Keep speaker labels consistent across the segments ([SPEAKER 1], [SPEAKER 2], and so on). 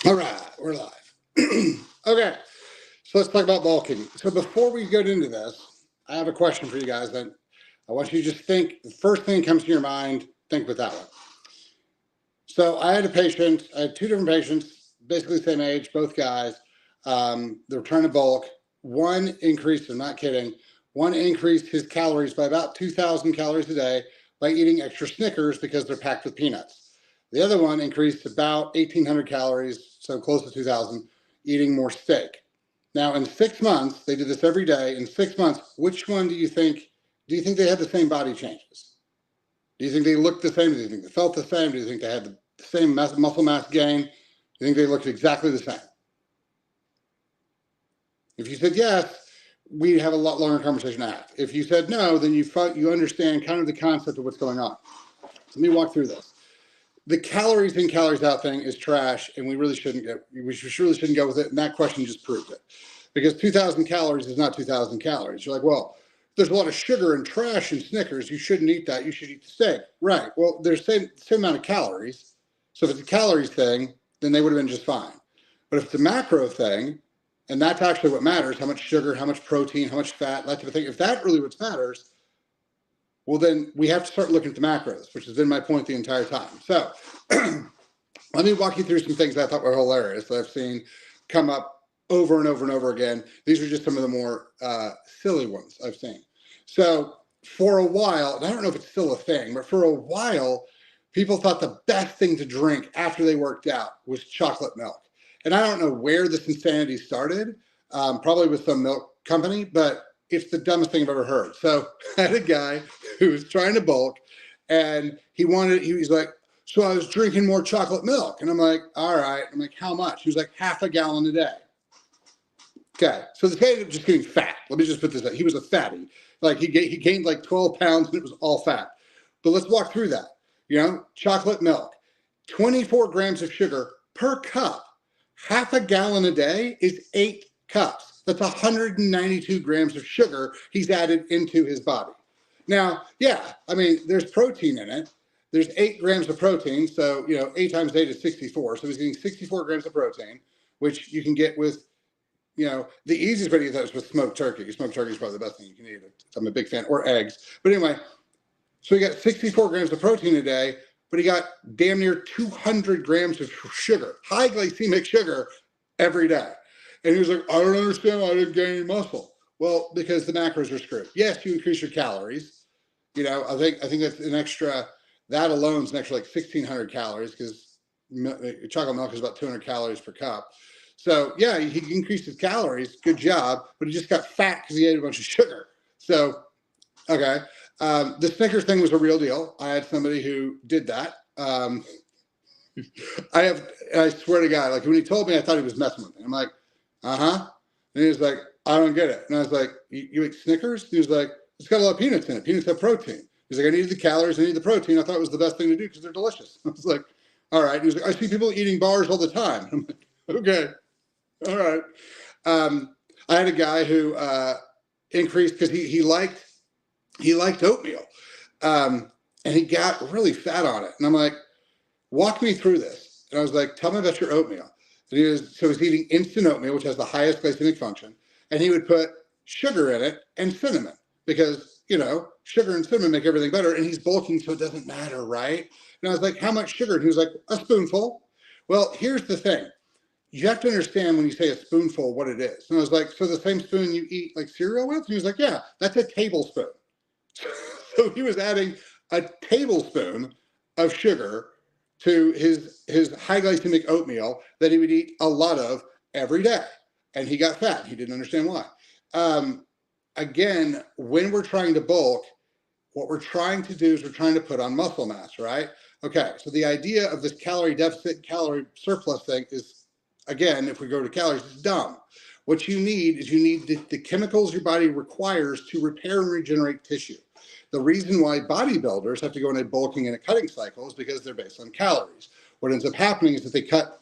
[SPEAKER 1] All right, we're live. Okay, so let's talk about bulking. So before we get into this, I have a question for you guys that I want you to just think, the first thing that comes to your mind, think with that one. So I had two different patients, basically the same age, both guys. They were trying to bulk. One increased, I'm not kidding, one increased his calories by about 2,000 calories a day by eating extra Snickers because they're packed with peanuts. The other one increased about 1,800 calories, so close to 2,000, eating more steak. Now, in 6 months, they did this every day. In 6 months, which one do you think they had the same body changes? Do you think they looked the same? Do you think they felt the same? Do you think they had the same muscle mass gain? Do you think they looked exactly the same? If you said yes, we have a lot longer conversation to have. If you said no, then you understand kind of the concept of what's going on. So let me walk through this. The calories in, calories out thing is trash, and we really shouldn't go with it. And that question just proved it, because 2,000 calories is not 2,000 calories. You're like, well, there's a lot of sugar and trash in Snickers. You shouldn't eat that. You should eat the steak. Right. Well, there's the same amount of calories. So if it's a calories thing, then they would have been just fine. But if it's a macro thing, and that's actually what matters, how much sugar, how much protein, how much fat, that type of thing, if that really what matters, well, then we have to start looking at the macros, which has been my point the entire time. So let me walk you through some things I thought were hilarious that I've seen come up over and over and over again. These are just some of the more silly ones I've seen. So for a while, and I don't know if it's still a thing, but for a while, people thought the best thing to drink after they worked out was chocolate milk. And I don't know where this insanity started, probably with some milk company, but it's the dumbest thing I've ever heard. So I had a guy who was trying to bulk, and he was like, so I was drinking more chocolate milk. And I'm like, all right. I'm like, how much? He was like, half a gallon a day. Okay. So this guy ended up just getting fat. Let me just put this out. He was a fatty. Like he gained like 12 pounds, and it was all fat. But let's walk through that. Chocolate milk, 24 grams of sugar per cup. Half a gallon a day is 8 cups. That's 192 grams of sugar he's added into his body. Now, yeah, I mean, there's protein in it. There's 8 grams of protein. So, 8 times 8 is 64. So he's getting 64 grams of protein, which you can get with, the easiest way to get that is with smoked turkey. Smoked turkey is probably the best thing you can eat. I'm a big fan. Or eggs. But anyway, so he got 64 grams of protein a day, but he got damn near 200 grams of sugar, high glycemic sugar, every day. And he was like, I don't understand why I didn't gain any muscle. Well, because the macros are screwed. Yes, you increase your calories. I think that's an extra, that alone is an extra like 1,600 calories, because chocolate milk is about 200 calories per cup. So yeah, he increased his calories, good job, but he just got fat because he ate a bunch of sugar. So, okay. The Snickers thing was a real deal. I had somebody who did that. I swear to God, like when he told me, I thought he was messing with me. I'm like, uh-huh. And he was like, I don't get it. And I was like, you eat Snickers? He was like, it's got a lot of peanuts in it. Peanuts have protein. He's like, I needed the calories, I need the protein. I thought it was the best thing to do because they're delicious. I was like, all right. And he was like, I see people eating bars all the time. I'm like, okay, all right. I had a guy who increased because he liked oatmeal, and he got really fat on it. And I'm like, walk me through this. And I was like, tell me about your oatmeal. And he's eating instant oatmeal, which has the highest glycemic function, and he would put sugar in it and cinnamon because sugar and cinnamon make everything better. And he's bulking, so it doesn't matter, right? And I was like, how much sugar? And he was like, a spoonful. Well, here's the thing. You have to understand when you say a spoonful what it is. And I was like, so the same spoon you eat like cereal with? And he was like, yeah, that's a tablespoon. So he was adding a tablespoon of sugar to his high glycemic oatmeal that he would eat a lot of every day. And he got fat. He didn't understand why. Again, when we're trying to bulk, what we're trying to do is we're trying to put on muscle mass, right? Okay, so the idea of this calorie deficit, calorie surplus thing is, again, if we go to calories, it's dumb. What you need is the chemicals your body requires to repair and regenerate tissue. The reason why bodybuilders have to go into bulking and a cutting cycle is because they're based on calories. What ends up happening is that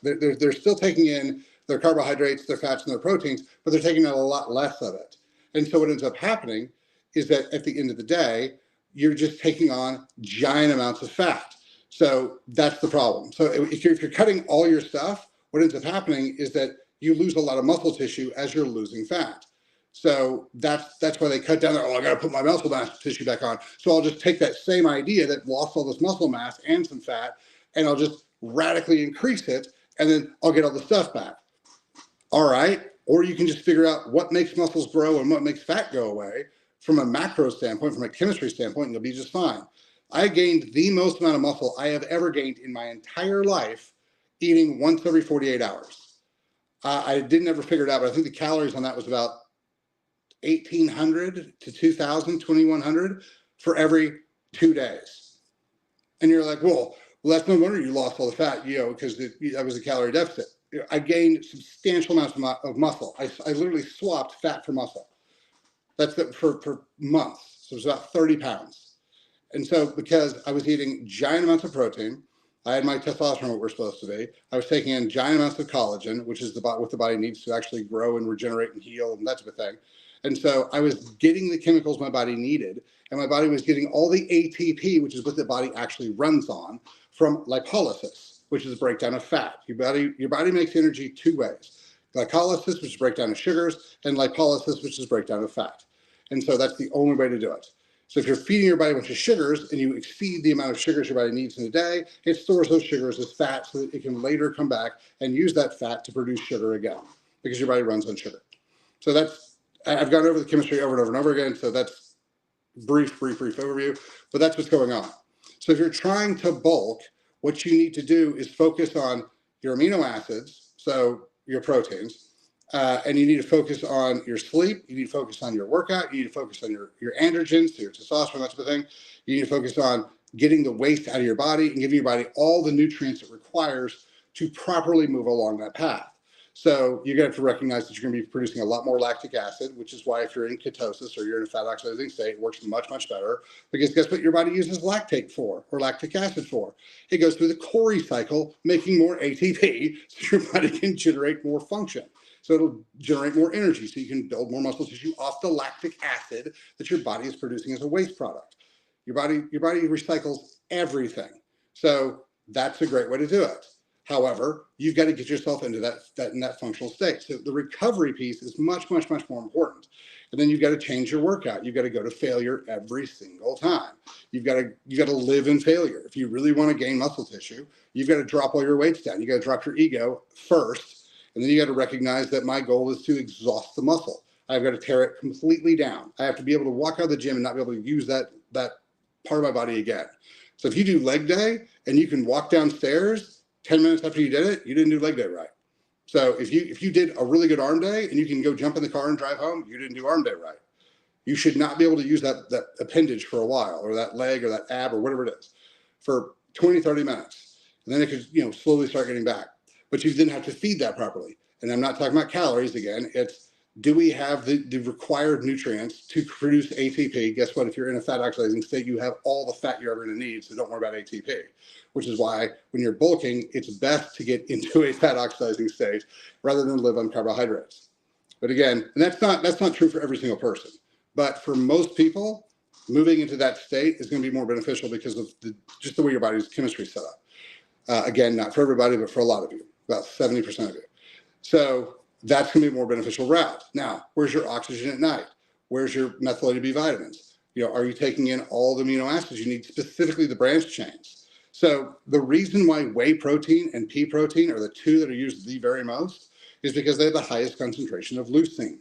[SPEAKER 1] they're still taking in their carbohydrates, their fats, and their proteins, but they're taking in a lot less of it. And so what ends up happening is that at the end of the day, you're just taking on giant amounts of fat. So that's the problem. So if you're cutting all your stuff, what ends up happening is that you lose a lot of muscle tissue as you're losing fat. So that's why they cut down there. Oh, I got to put my muscle mass tissue back on. So I'll just take that same idea that lost all this muscle mass and some fat, and I'll just radically increase it, and then I'll get all the stuff back. All right. Or you can just figure out what makes muscles grow and what makes fat go away from a macro standpoint, from a chemistry standpoint, and you'll be just fine. I gained the most amount of muscle I have ever gained in my entire life eating once every 48 hours. I didn't ever figure it out, but I think the calories on that was about 1,800 to 2,000, 2,100 for every 2 days. And you're like, well, that's no wonder you lost all the fat, because that was a calorie deficit. I gained substantial amounts of muscle. I literally swapped fat for muscle. That's for months. So it was about 30 pounds. And so because I was eating giant amounts of protein, I had my testosterone what we're supposed to be. I was taking in giant amounts of collagen, which is what the body needs to actually grow and regenerate and heal and that type of thing. And so I was getting the chemicals my body needed, and my body was getting all the ATP, which is what the body actually runs on, from lipolysis, which is a breakdown of fat. Your body makes energy two ways: glycolysis, which is breakdown of sugars, and lipolysis, which is breakdown of fat. And so that's the only way to do it. So if you're feeding your body a bunch of sugars and you exceed the amount of sugars your body needs in a day, it stores those sugars as fat so that it can later come back and use that fat to produce sugar again, because your body runs on sugar. So I've gone over the chemistry over and over and over again, so that's brief overview, but that's what's going on. So if you're trying to bulk, what you need to do is focus on your amino acids, so your proteins, and you need to focus on your sleep. You need to focus on your workout. You need to focus on your androgens, so your testosterone, that type of thing. You need to focus on getting the waste out of your body and giving your body all the nutrients it requires to properly move along that path. So you're going to have to recognize that you're going to be producing a lot more lactic acid, which is why if you're in ketosis or you're in a fat oxidizing state, it works much, much better, because guess what your body uses lactate for, or lactic acid for? It goes through the Cori cycle, making more ATP so your body can generate more function. So it'll generate more energy so you can build more muscle tissue off the lactic acid that your body is producing as a waste product. Your body recycles everything. So that's a great way to do it. However, you've got to get yourself into that functional state. So the recovery piece is much, much, much more important. And then you've got to change your workout. You've got to go to failure every single time. You've got to live in failure. If you really want to gain muscle tissue, you've got to drop all your weights down. You got to drop your ego first. And then you got to recognize that my goal is to exhaust the muscle. I've got to tear it completely down. I have to be able to walk out of the gym and not be able to use that part of my body again. So if you do leg day and you can walk downstairs 10 minutes after you did it, you didn't do leg day right. So if you did a really good arm day and you can go jump in the car and drive home, you didn't do arm day right. You should not be able to use that appendage for a while, or that leg or that ab or whatever it is, for 20, 30 minutes. And then it could slowly start getting back. But you then have to feed that properly. And I'm not talking about calories again. It's, do we have the required nutrients to produce ATP? Guess what? If you're in a fat oxidizing state, you have all the fat you're ever going to need, so don't worry about ATP, which is why when you're bulking, it's best to get into a fat oxidizing state rather than live on carbohydrates. But again, and that's not true for every single person, but for most people, moving into that state is going to be more beneficial because of just the way your body's chemistry is set up. Again, not for everybody, but for a lot of you, about 70% of you. So that's going to be a more beneficial route. Now, where's your oxygen at night? Where's your methylated B vitamins? Are you taking in all the amino acids you need, specifically the branched chains? So the reason why whey protein and pea protein are the two that are used the very most is because they have the highest concentration of leucine.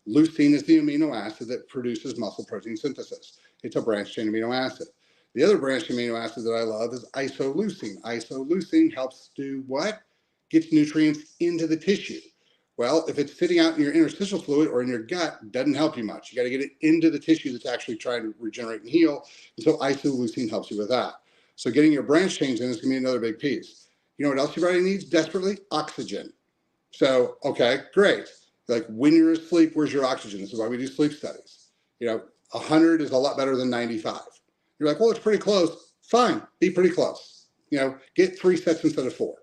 [SPEAKER 1] Leucine is the amino acid that produces muscle protein synthesis. It's a branched chain amino acid. The other branched amino acid that I love is isoleucine. Isoleucine helps do what? Gets nutrients into the tissue. Well, if it's sitting out in your interstitial fluid or in your gut, it doesn't help you much. You got to get it into the tissue that's actually trying to regenerate and heal. And so isoleucine helps you with that. So getting your branch chains in is going to be another big piece. You know what else your body needs desperately? Oxygen. So, okay, great. Like when you're asleep, where's your oxygen? This is why we do sleep studies. 100 is a lot better than 95. You're like, well, it's pretty close. Fine, be pretty close. Get 3 sets instead of 4.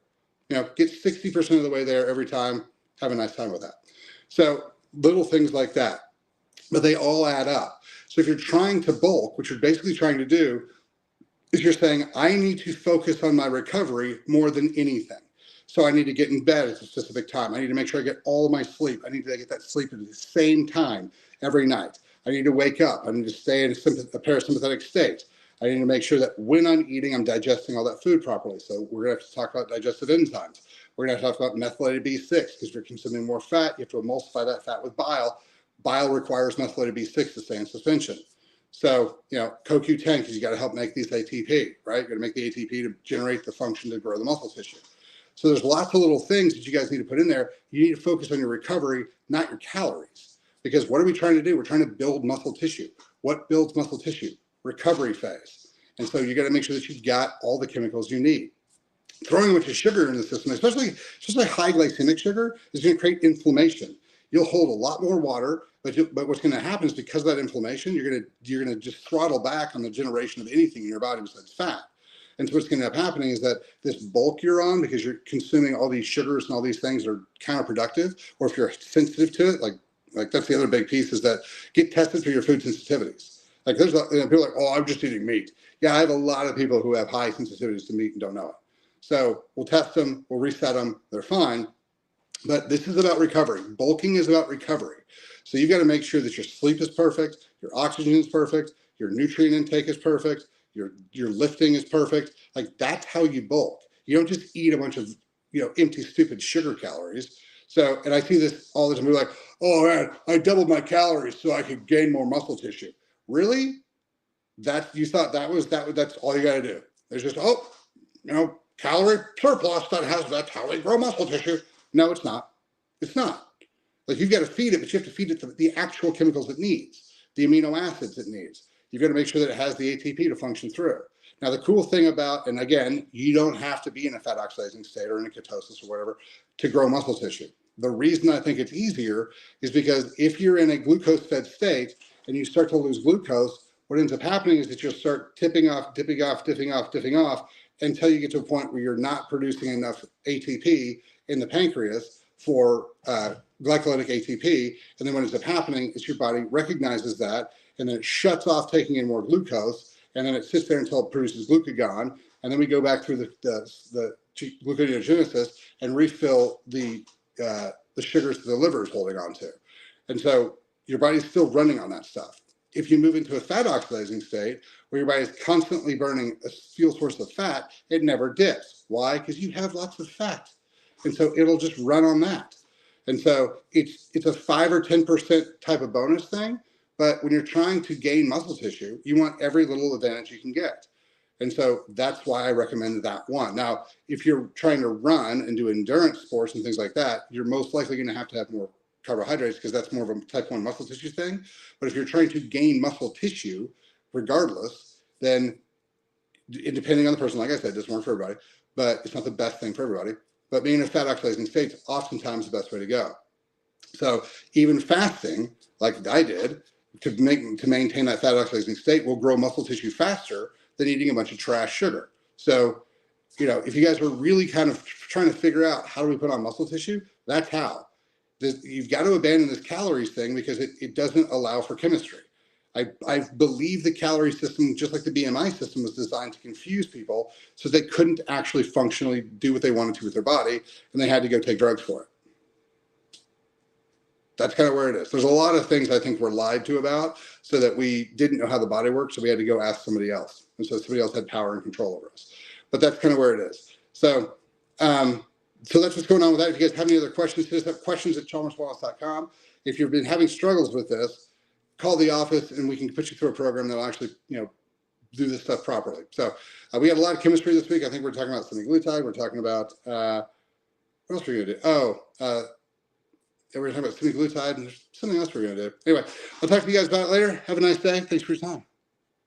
[SPEAKER 1] Get 60% of the way there every time. Have a nice time with that. So little things like that, but they all add up. So if you're trying to bulk, what you're basically trying to do is you're saying, I need to focus on my recovery more than anything. So I need to get in bed at a specific time. I need to make sure I get all of my sleep. I need to get that sleep at the same time every night. I need to wake up. I need to stay in a parasympathetic state. I need to make sure that when I'm eating, I'm digesting all that food properly. So we're going to have to talk about digestive enzymes. We're going to have to talk about methylated B6 because you're consuming more fat. You have to emulsify that fat with bile. Bile requires methylated B6 to stay in suspension. So, CoQ10, because you got to help make these ATP, right? You got to make the ATP to generate the function to grow the muscle tissue. So there's lots of little things that you guys need to put in there. You need to focus on your recovery, not your calories. Because what are we trying to do? We're trying to build muscle tissue. What builds muscle tissue? Recovery phase. And so you got to make sure that you've got all the chemicals you need. Throwing a bunch of sugar in the system, especially high glycemic sugar, is going to create inflammation. You'll hold a lot more water, but what's going to happen is because of that inflammation, you're going to just throttle back on the generation of anything in your body besides fat. And so what's going to end up happening is that this bulk you're on, because you're consuming all these sugars and all these things that are counterproductive, or if you're sensitive to it, like that's the other big piece, is that get tested for your food sensitivities. Like there's people like, oh, I'm just eating meat. Yeah, I have a lot of people who have high sensitivities to meat and don't know it. So we'll test them, we'll reset them, they're fine. But this is about recovery. Bulking is about recovery. So you've got to make sure that your sleep is perfect, your oxygen is perfect, your nutrient intake is perfect, your lifting is perfect. Like that's how you bulk. You don't just eat a bunch of empty, stupid sugar calories. So, and I see this all the time. We're like, oh man, I doubled my calories so I could gain more muscle tissue. Really? You thought that's all you got to do? There's just calorie surplus that's how we grow muscle tissue. No, it's not. It's not. Like you've got to feed it, but you have to feed it the actual chemicals it needs, the amino acids it needs. You've got to make sure that it has the ATP to function through. Now, the cool thing about, and again, you don't have to be in a fat oxidizing state or in a ketosis or whatever to grow muscle tissue. The reason I think it's easier is because if you're in a glucose-fed state and you start to lose glucose, what ends up happening is that you'll start dipping off until you get to a point where you're not producing enough ATP in the pancreas for glycolytic ATP. And then what ends up happening is your body recognizes that, and then it shuts off taking in more glucose, and then it sits there until it produces glucagon. And then we go back through the gluconeogenesis and refill the sugars that the liver is holding on to. And so your body's still running on that stuff. If you move into a fat oxidizing state where your body is constantly burning a fuel source of fat, it never dips. Why? Because you have lots of fat. And so it'll just run on that. And so it's a 5 or 10% type of bonus thing. But when you're trying to gain muscle tissue, you want every little advantage you can get. And so that's why I recommend that one. Now, if you're trying to run and do endurance sports and things like that, you're most likely going to have more carbohydrates because that's more of a type 1 muscle tissue thing. But if you're trying to gain muscle tissue, regardless, then depending on the person, like I said, it doesn't work for everybody, but it's not the best thing for everybody. But being in a fat oxidizing state is oftentimes the best way to go. So even fasting, like I did, to maintain that fat oxidizing state will grow muscle tissue faster than eating a bunch of trash sugar. So, if you guys are really kind of trying to figure out how do we put on muscle tissue, that's how. You've got to abandon this calories thing because it doesn't allow for chemistry. I believe the calorie system, just like the BMI system, was designed to confuse people so they couldn't actually functionally do what they wanted to with their body, and they had to go take drugs for it. That's kind of where it is. There's a lot of things I think we're lied to about so that we didn't know how the body works, so we had to go ask somebody else. And so somebody else had power and control over us. But that's kind of where it is. So so that's what's going on with that. If you guys have any other questions, hit us up, questions@chalmerswellness.com. If you've been having struggles with this, call the office and we can put you through a program that'll actually, do this stuff properly. So we had a lot of chemistry this week. I think we're talking about semaglutide. We're talking about, what else are we going to do? We're talking about semaglutide, and there's something else we're going to do. Anyway, I'll talk to you guys about it later. Have a nice day. Thanks for your time.